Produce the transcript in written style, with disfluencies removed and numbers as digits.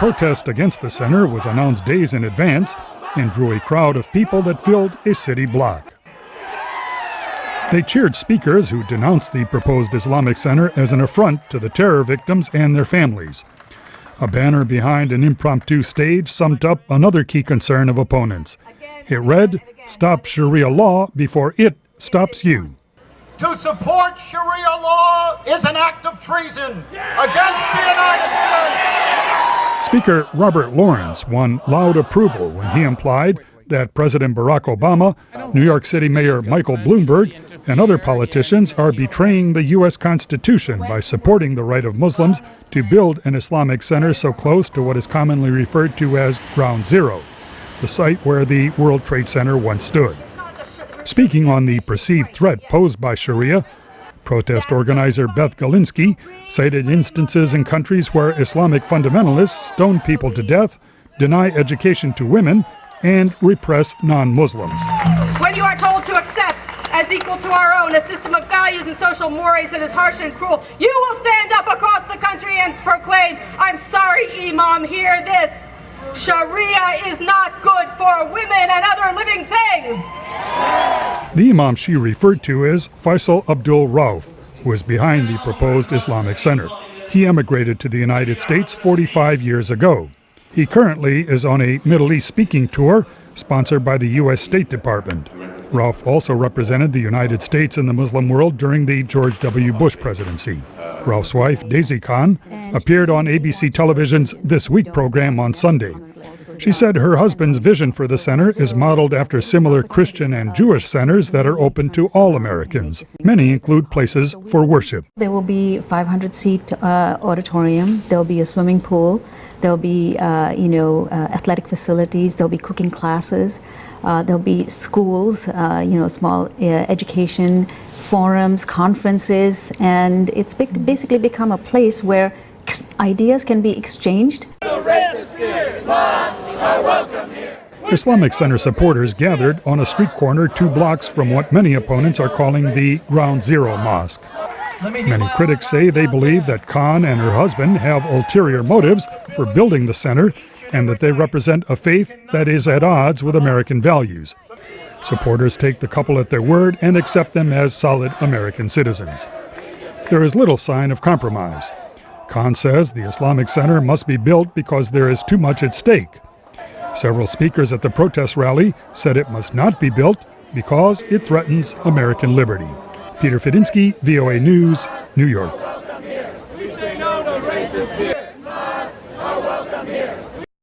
protest against the center was announced days in advance and drew a crowd of people that filled a city block. They cheered speakers who denounced the proposed Islamic center as an affront to the terror victims and their families. A banner behind an impromptu stage summed up another key concern of opponents. It read, "Stop Sharia law before it stops you." To support Sharia law is an act of treason against the United States. Speaker Robert Lawrence won loud approval when he implied that President Barack Obama, New York City Mayor Michael Bloomberg, and other politicians are betraying the U.S. Constitution by supporting the right of Muslims to build an Islamic center so close to what is commonly referred to as Ground Zero, the site where the World Trade Center once stood. Speaking on the perceived threat posed by Sharia, protest organizer Beth Galinsky cited instances in countries where Islamic fundamentalists stone people to death, deny education to women, and repress non-Muslims. When you are told to accept as equal to our own a system of values and social mores that is harsh and cruel, you will stand up across the country and proclaim, "I'm sorry, Imam, hear this. Sharia is not good for women and other living things." The Imam she referred to as Faisal Abdul Rauf, who is behind the proposed Islamic Center. He emigrated to the United States 45 years ago. He currently is on a Middle East speaking tour sponsored by the U.S. State Department. Rauf also represented the United States in the Muslim world during the George W. Bush presidency. Rauf's wife, Daisy Khan, appeared on ABC Television's This Week program on Sunday. She said her husband's vision for the center is modeled after similar Christian and Jewish centers that are open to all Americans. Many include places for worship. There will be 500-seat auditorium. There will be a swimming pool. There will be, athletic facilities. There will be cooking classes. There will be schools, small education forums, conferences, and it's basically become a place where ideas can be exchanged. Islamic Center supporters gathered on a street corner 2 blocks from what many opponents are calling the Ground Zero Mosque. Many critics say they believe that Khan and her husband have ulterior motives for building the center and that they represent a faith that is at odds with American values. Supporters take the couple at their word and accept them as solid American citizens. There is little sign of compromise. Khan says the Islamic Center must be built because there is too much at stake. Several speakers at the protest rally said it must not be built because it threatens American liberty. Peter Fedynsky, VOA News, New York.